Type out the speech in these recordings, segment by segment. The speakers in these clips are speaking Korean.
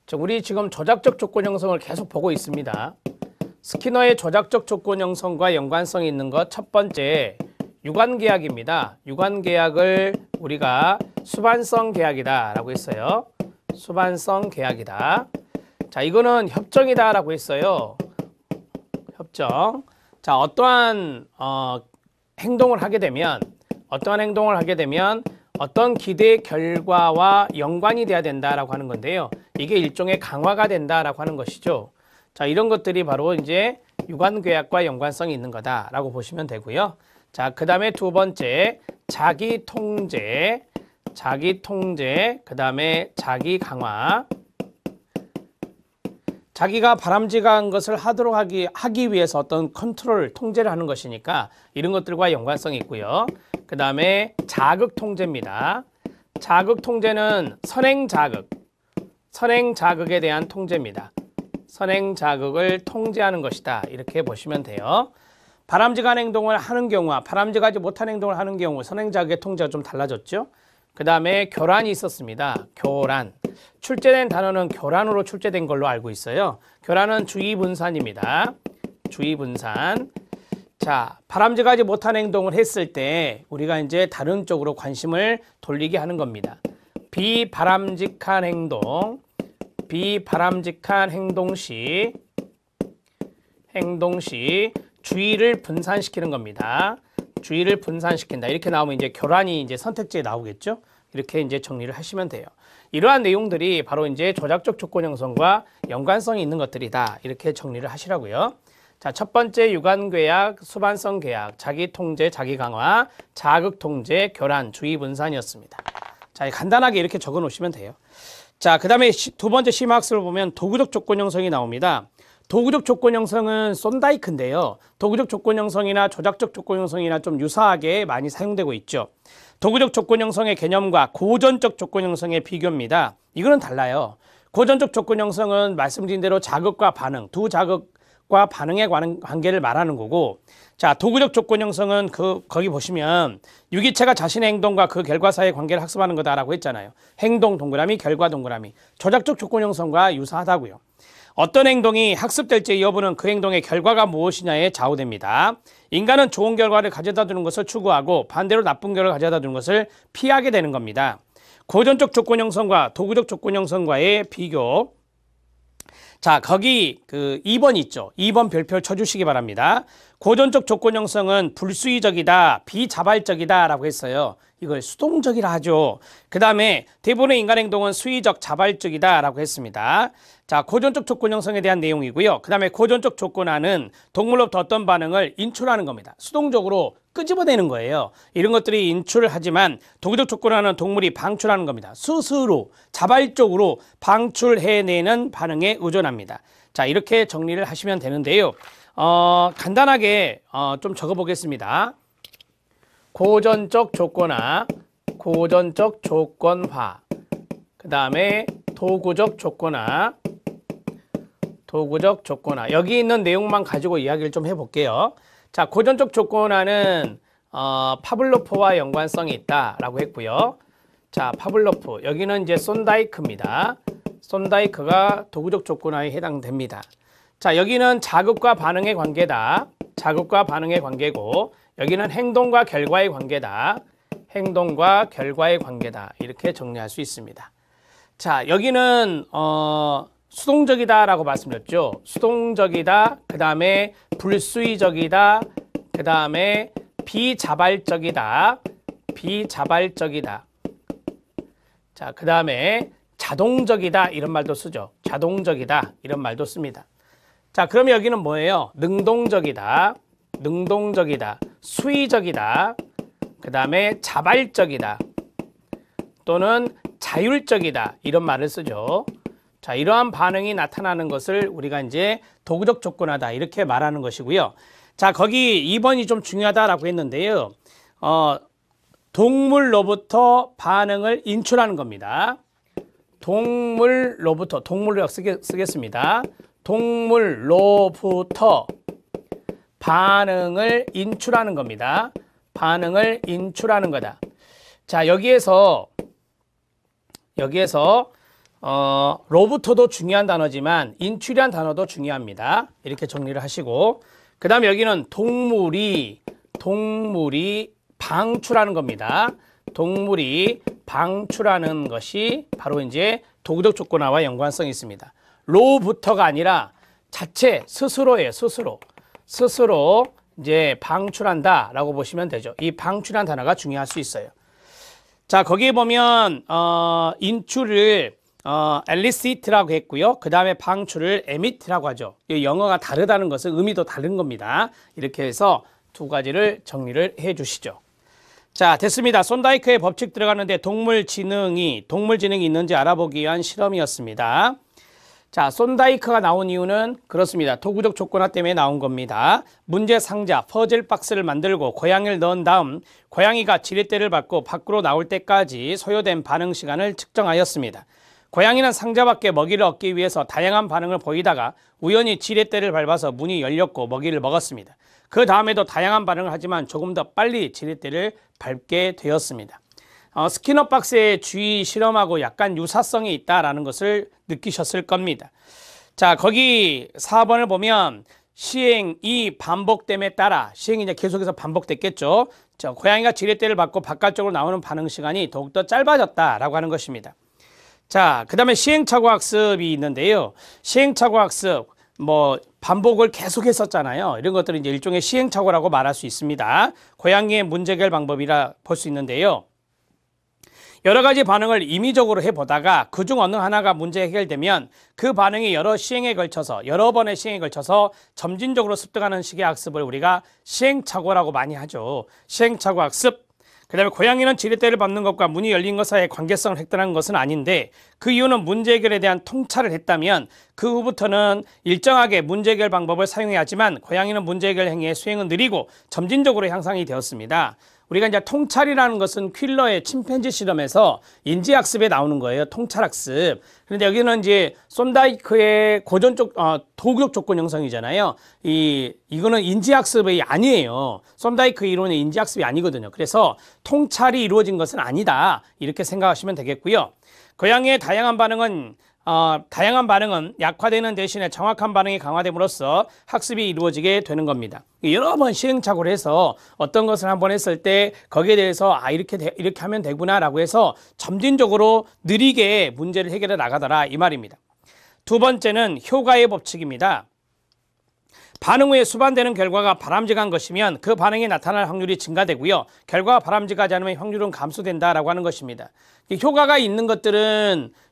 자, 우리 지금 조작적 조건 형성을 계속 보고 있습니다. 스키너의 조작적 조건 형성과 연관성이 있는 것 첫 번째, 유관계약입니다. 유관계약을 우리가 수반성 계약이다 라고 했어요. 수반성 계약이다. 자, 이거는 협정이다 라고 했어요. 협정. 자, 어떠한 행동을 하게 되면 어떤 기대 결과와 연관이 돼야 된다라고 하는 건데요. 이게 일종의 강화가 된다라고 하는 것이죠. 자, 이런 것들이 바로 이제 유관계약과 연관성이 있는 거다라고 보시면 되고요. 자, 그 다음에 두 번째, 자기 통제, 그 다음에 자기 강화. 자기가 바람직한 것을 하도록 하기 위해서 어떤 컨트롤, 통제를 하는 것이니까 이런 것들과 연관성이 있고요. 그 다음에 자극 통제입니다. 자극 통제는 선행 자극에 대한 통제입니다. 선행 자극을 통제하는 것이다. 이렇게 보시면 돼요. 바람직한 행동을 하는 경우와 바람직하지 못한 행동을 하는 경우 선행 자극의 통제가 좀 달라졌죠. 그 다음에 교란이 있었습니다. 교란. 출제된 단어는 교란으로 출제된 걸로 알고 있어요. 교란은 주의분산입니다. 주의분산. 자, 바람직하지 못한 행동을 했을 때 우리가 이제 다른 쪽으로 관심을 돌리게 하는 겁니다. 비바람직한 행동 시 주의를 분산시키는 겁니다. 주의를 분산시킨다. 이렇게 나오면 이제 교란이 이제 선택지에 나오겠죠. 이렇게 이제 정리를 하시면 돼요. 이러한 내용들이 바로 이제 조작적 조건 형성과 연관성이 있는 것들이다. 이렇게 정리를 하시라고요. 자, 첫 번째 유관계약, 수반성 계약, 자기 통제, 자기 강화, 자극 통제, 교란, 주의 분산이었습니다. 자, 간단하게 이렇게 적어 놓으시면 돼요. 자, 그 다음에 두 번째 심화학습을 보면 도구적 조건 형성이 나옵니다. 도구적 조건 형성은 쏜다이크인데요. 도구적 조건 형성이나 조작적 조건 형성이나 좀 유사하게 많이 사용되고 있죠. 도구적 조건 형성의 개념과 고전적 조건 형성의 비교입니다. 이거는 달라요. 고전적 조건 형성은 말씀드린 대로 자극과 반응, 두 자극과 반응에 관한 관계를 말하는 거고, 자, 도구적 조건 형성은 거기 보시면 유기체가 자신의 행동과 그 결과 사이의 관계를 학습하는 거다라고 했잖아요. 행동 동그라미, 결과 동그라미. 조작적 조건 형성과 유사하다고요. 어떤 행동이 학습될지 여부는 그 행동의 결과가 무엇이냐에 좌우됩니다. 인간은 좋은 결과를 가져다 주는 것을 추구하고 반대로 나쁜 결과를 가져다 주는 것을 피하게 되는 겁니다. 고전적 조건 형성과 도구적 조건 형성과의 비교. 자, 거기 2번 있죠. 2번 별표를 쳐주시기 바랍니다. 고전적 조건 형성은 불수의적이다, 비자발적이다 라고 했어요. 이걸 수동적이라 하죠. 그 다음에 대부분의 인간 행동은 수의적, 자발적이다 라고 했습니다. 자, 고전적 조건 형성에 대한 내용이고요. 그 다음에 고전적 조건화는 동물로부터 어떤 반응을 인출하는 겁니다. 수동적으로 끄집어내는 거예요. 이런 것들이 인출을 하지만 도구적 조건화는 동물이 방출하는 겁니다. 스스로 자발적으로 방출해내는 반응에 의존합니다. 자, 이렇게 정리를 하시면 되는데요. 간단하게 좀 적어보겠습니다. 고전적 조건화, 고전적 조건화, 그 다음에 도구적 조건화, 도구적 조건화. 여기 있는 내용만 가지고 이야기를 좀 해볼게요. 자, 고전적 조건화는 파블로프와 연관성이 있다라고 했고요. 자, 파블로프. 여기는 이제 쏜다이크입니다. 쏜다이크가 도구적 조건화에 해당됩니다. 자, 여기는 자극과 반응의 관계다. 자극과 반응의 관계고, 여기는 행동과 결과의 관계다. 행동과 결과의 관계다. 이렇게 정리할 수 있습니다. 자, 여기는 수동적이다 라고 말씀드렸죠. 수동적이다, 그 다음에 불수의적이다, 그 다음에 비자발적이다, 비자발적이다. 자, 그 다음에 자동적이다 이런 말도 쓰죠. 자동적이다 이런 말도 씁니다. 자, 그러면 여기는 뭐예요? 능동적이다, 능동적이다, 수의적이다, 그 다음에 자발적이다 또는 자율적이다 이런 말을 쓰죠. 자, 이러한 반응이 나타나는 것을 우리가 이제 도구적 조건화다 이렇게 말하는 것이고요. 자, 거기 2번이 좀 중요하다라고 했는데요. 동물로부터 반응을 인출하는 겁니다. 동물로부터, 동물로 쓰겠습니다. 동물로부터 반응을 인출하는 겁니다. 반응을 인출하는 거다. 자, 여기에서 로부터도 중요한 단어지만 인출이란 단어도 중요합니다. 이렇게 정리를 하시고, 그 다음에 여기는 동물이 방출하는 겁니다. 동물이 방출하는 것이 바로 이제 도구적 조건화와 연관성이 있습니다. 로부터가 아니라 자체 스스로예요. 스스로 이제 방출한다라고 보시면 되죠. 이 방출한 단어가 중요할 수 있어요. 자, 거기에 보면 인출을 엘리시트라고 했고요. 그 다음에 방출을 에미트라고 하죠. 이 영어가 다르다는 것은 의미도 다른 겁니다. 이렇게 해서 두 가지를 정리를 해 주시죠. 자, 됐습니다. 손다이크의 법칙 들어가는데 동물 지능이 있는지 알아보기 위한 실험이었습니다. 자, 손다이크가 나온 이유는 그렇습니다. 도구적 조건화 때문에 나온 겁니다. 문제 상자, 퍼즐 박스를 만들고 고양이를 넣은 다음 고양이가 지렛대를 밟고 밖으로 나올 때까지 소요된 반응 시간을 측정하였습니다. 고양이는 상자 밖에 먹이를 얻기 위해서 다양한 반응을 보이다가 우연히 지렛대를 밟아서 문이 열렸고 먹이를 먹었습니다. 그 다음에도 다양한 반응을 하지만 조금 더 빨리 지렛대를 밟게 되었습니다. 스키너 박스의 주의 실험하고 약간 유사성이 있다라는 것을 느끼셨을 겁니다. 자, 거기 4번을 보면 시행이 반복됨에 따라 시행이 이제 계속해서 반복됐겠죠. 자, 고양이가 지렛대를 밟고 바깥쪽으로 나오는 반응 시간이 더욱더 짧아졌다라고 하는 것입니다. 자, 그 다음에 시행착오 학습이 있는데요. 시행착오 학습, 반복을 계속 했었잖아요. 이런 것들은 이제 일종의 시행착오라고 말할 수 있습니다. 고양이의 문제 해결 방법이라 볼 수 있는데요. 여러 가지 반응을 임의적으로 해보다가 그중 어느 하나가 문제 해결되면 그 반응이 여러 번의 시행에 걸쳐서 점진적으로 습득하는 식의 학습을 우리가 시행착오라고 많이 하죠. 시행착오 학습. 그 다음에 고양이는 지렛대를 밟는 것과 문이 열린 것 사이의 관계성을 획득한 것은 아닌데 그 이유는 문제 해결에 대한 통찰을 했다면 그 후부터는 일정하게 문제 해결 방법을 사용해야 하지만 고양이는 문제 해결 행위의 수행은 느리고 점진적으로 향상이 되었습니다. 우리가 이제 통찰이라는 것은 퀼러의 침팬지 실험에서 인지학습에 나오는 거예요. 통찰학습. 그런데 여기는 이제 손다이크의 도구적 조건 형성이잖아요. 이거는 인지학습이 아니에요. 손다이크 이론은 인지학습이 아니거든요. 그래서 통찰이 이루어진 것은 아니다. 이렇게 생각하시면 되겠고요. 고양이의 다양한 반응은 약화되는 대신에 정확한 반응이 강화됨으로써 학습이 이루어지게 되는 겁니다. 여러 번 시행착오를 해서 어떤 것을 한번 했을 때 거기에 대해서 이렇게 하면 되구나라고 해서 점진적으로 느리게 문제를 해결해 나가더라 이 말입니다. 두 번째는 효과의 법칙입니다. 반응 후에 수반되는 결과가 바람직한 것이면 그 반응이 나타날 확률이 증가되고요. 결과가 바람직하지 않으면 확률은 감소된다라고 하는 것입니다. 효과가 있는 것들,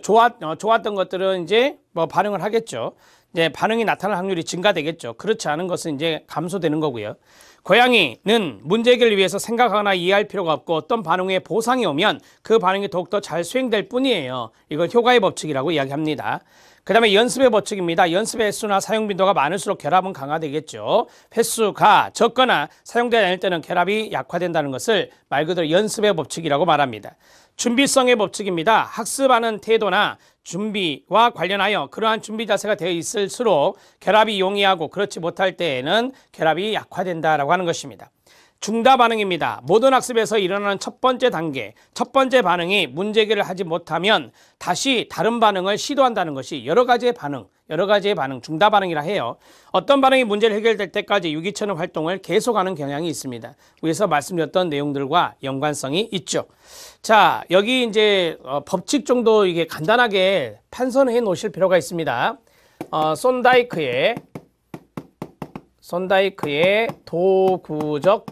좋았던 것들은 이제 반응을 하겠죠. 이제 반응이 나타날 확률이 증가되겠죠. 그렇지 않은 것은 이제 감소되는 거고요. 고양이는 문제 해결을 위해서 생각하거나 이해할 필요가 없고 어떤 반응 후에 보상이 오면 그 반응이 더욱더 잘 수행될 뿐이에요. 이걸 효과의 법칙이라고 이야기합니다. 그 다음에 연습의 법칙입니다. 연습의 횟수나 사용 빈도가 많을수록 결합은 강화되겠죠. 횟수가 적거나 사용되지 않을 때는 결합이 약화된다는 것을 말 그대로 연습의 법칙이라고 말합니다. 준비성의 법칙입니다. 학습하는 태도나 준비와 관련하여 그러한 준비 자세가 되어 있을수록 결합이 용이하고 그렇지 못할 때에는 결합이 약화된다라고 하는 것입니다. 중다 반응입니다. 모든 학습에서 일어나는 첫 번째 단계, 첫 번째 반응이 문제 해결을 하지 못하면 다시 다른 반응을 시도한다는 것이 여러 가지의 반응, 중다 반응이라 해요. 어떤 반응이 문제를 해결될 때까지 유기체는 활동을 계속하는 경향이 있습니다. 위에서 말씀드렸던 내용들과 연관성이 있죠. 자, 여기 이제 법칙 정도 이게 간단하게 판선해 놓으실 필요가 있습니다. 손다이크의 도구적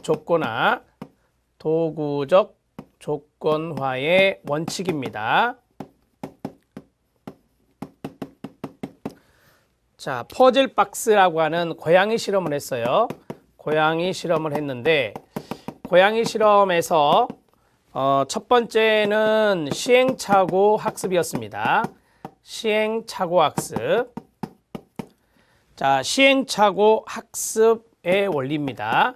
조건화의 원칙입니다. 자, 퍼즐 박스라고 하는 고양이 실험을 했어요. 고양이 실험을 했는데 고양이 실험에서 첫 번째는 시행착오 학습이었습니다. 시행착오 학습. 자, 시행착오 학습의 원리입니다.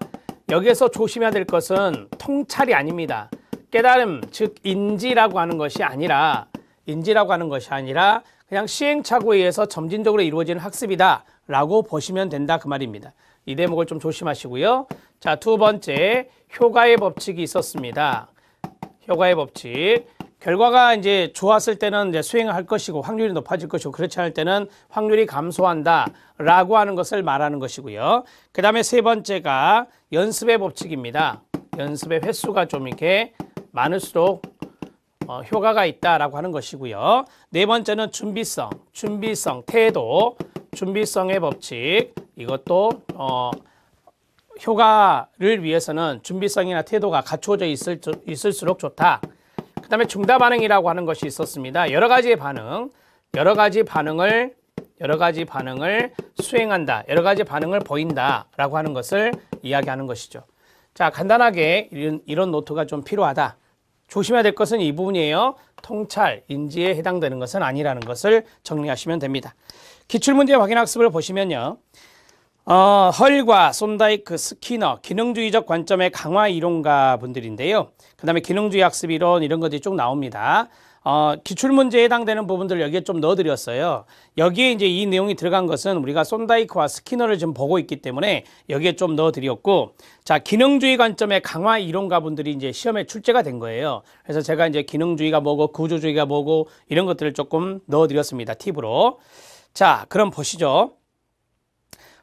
여기에서 조심해야 될 것은 통찰이 아닙니다. 깨달음, 즉 인지라고 하는 것이 아니라 그냥 시행착오에 의해서 점진적으로 이루어지는 학습이다 라고 보시면 된다 그 말입니다. 이 대목을 좀 조심하시고요. 자, 두 번째 효과의 법칙이 있었습니다. 효과의 법칙. 결과가 이제 좋았을 때는 이제 수행을 할 것이고 확률이 높아질 것이고 그렇지 않을 때는 확률이 감소한다라고 하는 것을 말하는 것이고요. 그 다음에 세 번째가 연습의 법칙입니다. 연습의 횟수가 좀 이렇게 많을수록 효과가 있다라고 하는 것이고요. 네 번째는 준비성, 태도, 준비성의 법칙. 이것도 효과를 위해서는 준비성이나 태도가 갖추어져 있을수록 좋다. 그 다음에 중다 반응이라고 하는 것이 있었습니다. 여러 가지 반응을 수행한다. 여러 가지 반응을 보인다라고 하는 것을 이야기하는 것이죠. 자, 간단하게 이런 노트가 좀 필요하다. 조심해야 될 것은 이 부분이에요. 통찰, 인지에 해당되는 것은 아니라는 것을 정리하시면 됩니다. 기출문제 확인학습을 보시면요. 헐과 손다이크, 스키너, 기능주의적 관점의 강화 이론가 분들인데요. 그 다음에 기능주의 학습 이론 이런 것들이 쭉 나옵니다. 기출문제에 해당되는 부분들을 여기에 좀 넣어드렸어요. 여기에 이제 이 내용이 들어간 것은 우리가 손다이크와 스키너를 지금 보고 있기 때문에 여기에 좀 넣어드렸고, 자, 기능주의 관점의 강화 이론가 분들이 이제 시험에 출제가 된 거예요. 그래서 제가 이제 기능주의가 뭐고 구조주의가 뭐고 이런 것들을 조금 넣어드렸습니다. 팁으로. 자, 그럼 보시죠.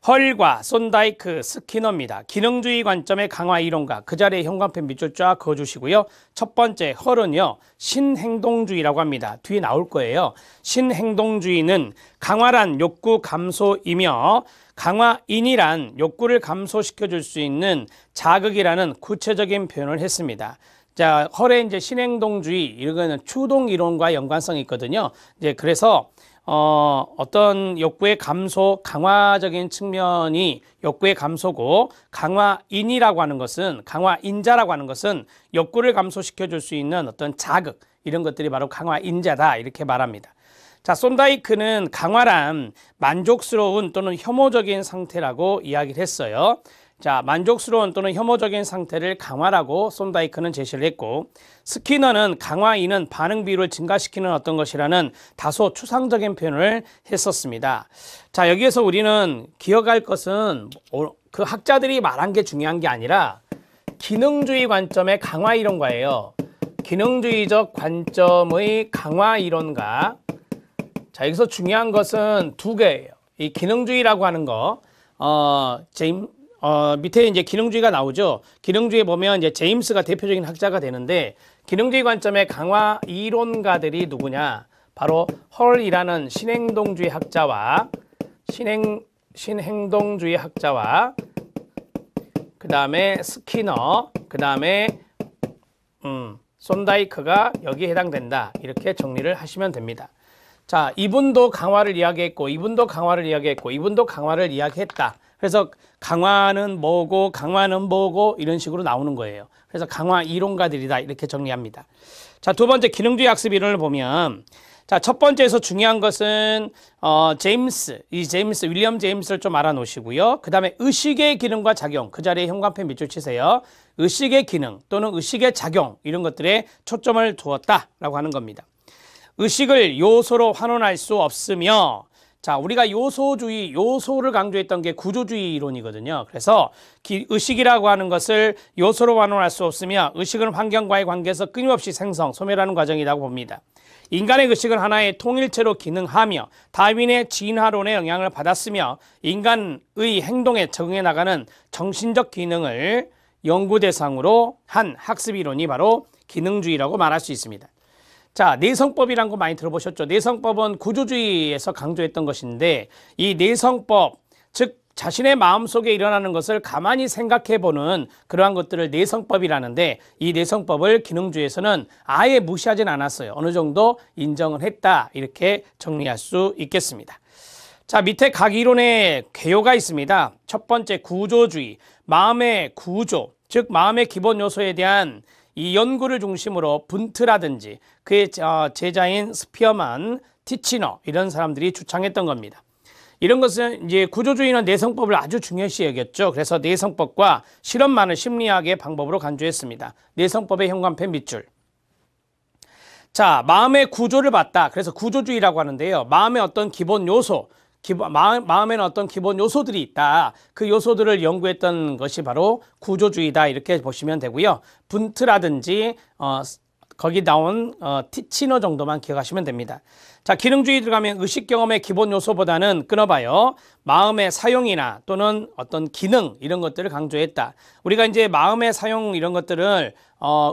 헐과 손다이크, 스키너입니다. 기능주의 관점의 강화 이론가. 그 자리에 형광펜 밑줄 쫙 그어주시고요. 첫 번째 헐은요, 신행동주의라고 합니다. 뒤에 나올 거예요. 신행동주의는 강화란 욕구 감소이며 강화인이란 욕구를 감소시켜줄 수 있는 자극이라는 구체적인 표현을 했습니다. 자, 헐의 이제 신행동주의, 이거는 추동 이론과 연관성이 있거든요. 이제 그래서 어떤 욕구의 감소, 강화적인 측면이 욕구의 감소고, 강화인이라고 하는 것은, 강화인자라고 하는 것은 욕구를 감소시켜 줄 수 있는 어떤 자극, 이런 것들이 바로 강화인자다, 이렇게 말합니다. 자, 손다이크는 강화란 만족스러운 또는 혐오적인 상태라고 이야기를 했어요. 자, 만족스러운 또는 혐오적인 상태를 강화라고 손다이크는 제시를 했고, 스키너는 강화인은 반응 비율을 증가시키는 어떤 것이라는 다소 추상적인 표현을 했었습니다. 자, 여기에서 우리는 기억할 것은 그 학자들이 말한 게 중요한 게 아니라 기능주의 관점의 강화 이론가예요. 기능주의적 관점의 강화 이론가. 자, 여기서 중요한 것은 두 개예요. 이 기능주의라고 하는 거, 밑에 이제 기능주의가 나오죠. 기능주의에 보면 이제 제임스가 대표적인 학자가 되는데, 기능주의 관점의 강화 이론가들이 누구냐? 바로 헐이라는 신행동주의 학자와 신행동주의 학자와 그 다음에 스키너, 그 다음에 손다이크가 여기에 해당된다. 이렇게 정리를 하시면 됩니다. 자, 이분도 강화를 이야기했고, 이분도 강화를 이야기했고, 이분도 강화를 이야기했다. 그래서 강화는 뭐고 강화는 뭐고 이런 식으로 나오는 거예요. 그래서 강화 이론가들이다, 이렇게 정리합니다. 자, 두 번째 기능주의 학습 이론을 보면, 자, 첫 번째에서 중요한 것은 윌리엄 제임스를 좀 알아놓으시고요. 그 다음에 의식의 기능과 작용, 그 자리에 형광펜 밑줄 치세요. 의식의 기능 또는 의식의 작용, 이런 것들에 초점을 두었다라고 하는 겁니다. 의식을 요소로 환원할 수 없으며, 자, 우리가 요소를 강조했던 게 구조주의 이론이거든요. 그래서 의식이라고 하는 것을 요소로 환원할 수 없으며, 의식은 환경과의 관계에서 끊임없이 생성, 소멸하는 과정이라고 봅니다. 인간의 의식은 하나의 통일체로 기능하며 다윈의 진화론의 영향을 받았으며, 인간의 행동에 적응해 나가는 정신적 기능을 연구 대상으로 한 학습 이론이 바로 기능주의라고 말할 수 있습니다. 자, 내성법이란 거 많이 들어보셨죠? 내성법은 구조주의에서 강조했던 것인데, 이 내성법, 즉 자신의 마음속에 일어나는 것을 가만히 생각해보는 그러한 것들을 내성법이라는데, 이 내성법을 기능주의에서는 아예 무시하진 않았어요. 어느 정도 인정을 했다, 이렇게 정리할 수 있겠습니다. 자, 밑에 각 이론의 개요가 있습니다. 첫 번째 구조주의, 마음의 구조, 즉 마음의 기본 요소에 대한 이 연구를 중심으로 분트라든지 그의 제자인 스피어만, 티치너, 이런 사람들이 주창했던 겁니다. 이런 것은 이제 구조주의는 내성법을 아주 중요시 여겼죠. 그래서 내성법과 실험 많은 심리학의 방법으로 간주했습니다. 내성법의 형광펜 밑줄. 자, 마음의 구조를 봤다. 그래서 구조주의라고 하는데요. 마음의 어떤 기본 요소, 마음에는 어떤 기본 요소들이 있다. 그 요소들을 연구했던 것이 바로 구조주의다, 이렇게 보시면 되고요. 분트라든지 거기 나온 티치너 정도만 기억하시면 됩니다. 자, 기능주의 들어가면 의식 경험의 기본 요소보다는 끊어봐요. 마음의 사용이나 또는 어떤 기능 이런 것들을 강조했다. 우리가 이제 마음의 사용 이런 것들을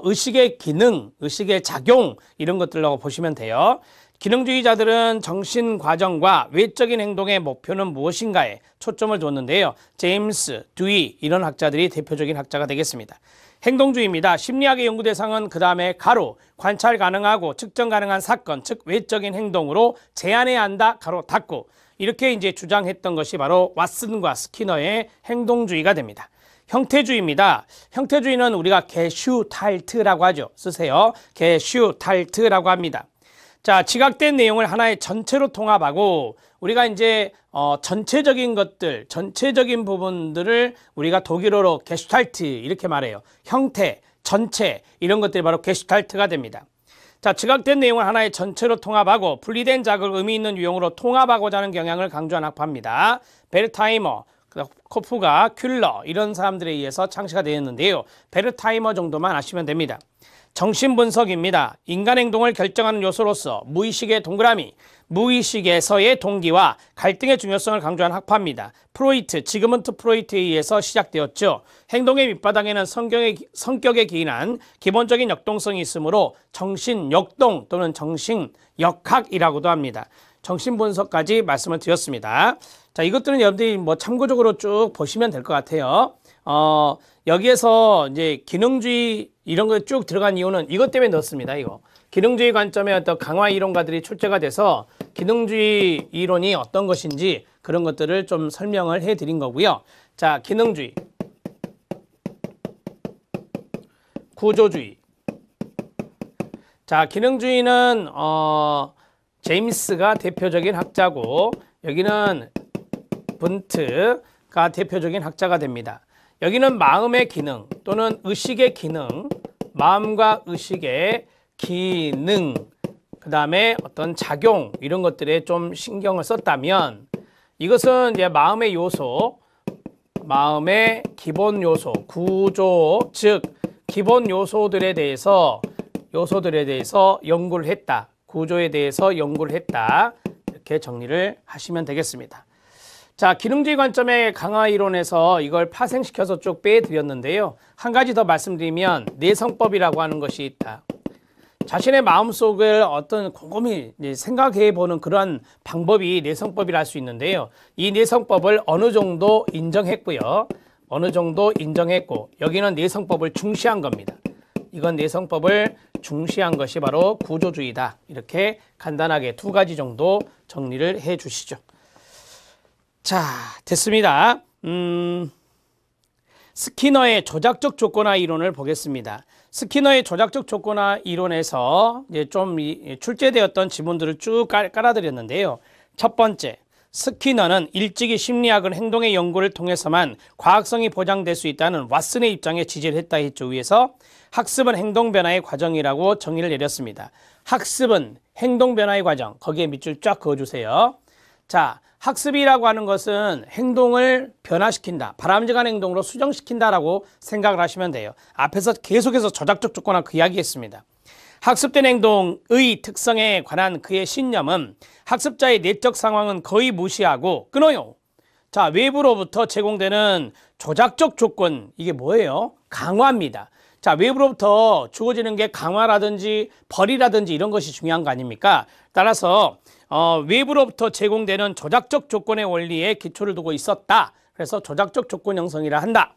의식의 기능, 의식의 작용 이런 것들라고 보시면 돼요. 기능주의자들은 정신 과정과 외적인 행동의 목표는 무엇인가에 초점을 뒀는데요. 제임스, 듀이 이런 학자들이 대표적인 학자가 되겠습니다. 행동주의입니다. 심리학의 연구 대상은 그 다음에 가로, 관찰 가능하고 측정 가능한 사건, 즉 외적인 행동으로 제한해야 한다, 가로 닫고 이렇게 이제 주장했던 것이 바로 왓슨과 스키너의 행동주의가 됩니다. 형태주의입니다. 형태주의는 우리가 게슈탈트라고 하죠. 쓰세요. 게슈탈트라고 합니다. 자, 지각된 내용을 하나의 전체로 통합하고 우리가 이제 전체적인 것들, 전체적인 부분들을 우리가 독일어로 게슈탈트 이렇게 말해요. 형태, 전체 이런 것들이 바로 게슈탈트가 됩니다. 자, 지각된 내용을 하나의 전체로 통합하고 분리된 자극을 의미 있는 유형으로 통합하고자 하는 경향을 강조한 학파입니다. 베르타이머, 코프가, 큘러 이런 사람들에 의해서 창시가 되었는데요. 베르타이머 정도만 아시면 됩니다. 정신분석입니다. 인간 행동을 결정하는 요소로서 무의식의 동그라미, 무의식에서의 동기와 갈등의 중요성을 강조한 학파입니다. 프로이트, 지그문트 프로이트에 의해서 시작되었죠. 행동의 밑바닥에는 성격에 기인한 기본적인 역동성이 있으므로 정신역동 또는 정신역학이라고도 합니다. 정신분석까지 말씀을 드렸습니다. 자, 이것들은 여러분들이 뭐 참고적으로 쭉 보시면 될 것 같아요. 여기에서 이제 기능주의 이런 거 쭉 들어간 이유는 이것 때문에 넣었습니다. 이거 기능주의 관점의 어떤 강화 이론가들이 출제가 돼서 기능주의 이론이 어떤 것인지 그런 것들을 좀 설명을 해 드린 거고요. 자, 기능주의, 구조주의. 자, 기능주의는 제임스가 대표적인 학자고 여기는 분트가 대표적인 학자가 됩니다. 여기는 마음의 기능 또는 의식의 기능, 마음과 의식의 기능, 그 다음에 어떤 작용 이런 것들에 좀 신경을 썼다면 이것은 이제 마음의 요소, 마음의 기본 요소, 구조, 즉 기본 요소들에 대해서 연구를 했다. 구조에 대해서 연구를 했다. 이렇게 정리를 하시면 되겠습니다. 자, 기능주의 관점의 강화 이론에서 이걸 파생시켜서 쭉 빼드렸는데요. 한 가지 더 말씀드리면 내성법이라고 하는 것이 있다. 자신의 마음속을 어떤 곰곰이 생각해 보는 그러한 방법이 내성법이라 할 수 있는데요. 이 내성법을 어느 정도 인정했고요. 어느 정도 인정했고 여기는 내성법을 중시한 겁니다. 이건 내성법을 중시한 것이 바로 구조주의다. 이렇게 간단하게 두 가지 정도 정리를 해 주시죠. 자, 됐습니다. 스키너의 조작적 조건화 이론을 보겠습니다. 스키너의 조작적 조건화 이론에서 이제 좀 출제되었던 지문들을 쭉 깔아드렸는데요. 첫 번째, 스키너는 일찍이 심리학은 행동의 연구를 통해서만 과학성이 보장될 수 있다는 왓슨의 입장에 지지를 했다 했죠. 위에서 학습은 행동 변화의 과정이라고 정의를 내렸습니다. 학습은 행동 변화의 과정, 거기에 밑줄 쫙 그어주세요. 자, 학습이라고 하는 것은 행동을 변화시킨다, 바람직한 행동으로 수정시킨다라고 생각을 하시면 돼요. 앞에서 계속해서 조작적 조건화 그 이야기했습니다. 학습된 행동의 특성에 관한 그의 신념은 학습자의 내적 상황은 거의 무시하고 끊어요. 자, 외부로부터 제공되는 조작적 조건, 이게 뭐예요? 강화입니다. 자, 외부로부터 주어지는 게 강화라든지 벌이라든지 이런 것이 중요한 거 아닙니까? 따라서 외부로부터 제공되는 조작적 조건의 원리에 기초를 두고 있었다. 그래서 조작적 조건 형성이라 한다.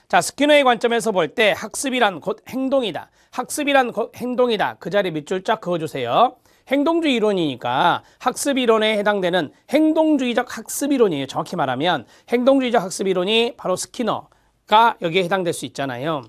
자, 스키너의 관점에서 볼 때 학습이란 곧 행동이다. 학습이란 곧 행동이다. 그 자리에 밑줄 쫙 그어주세요. 행동주의 이론이니까 학습 이론에 해당되는 행동주의적 학습 이론이에요. 정확히 말하면 행동주의적 학습 이론이 바로 스키너가 여기에 해당될 수 있잖아요.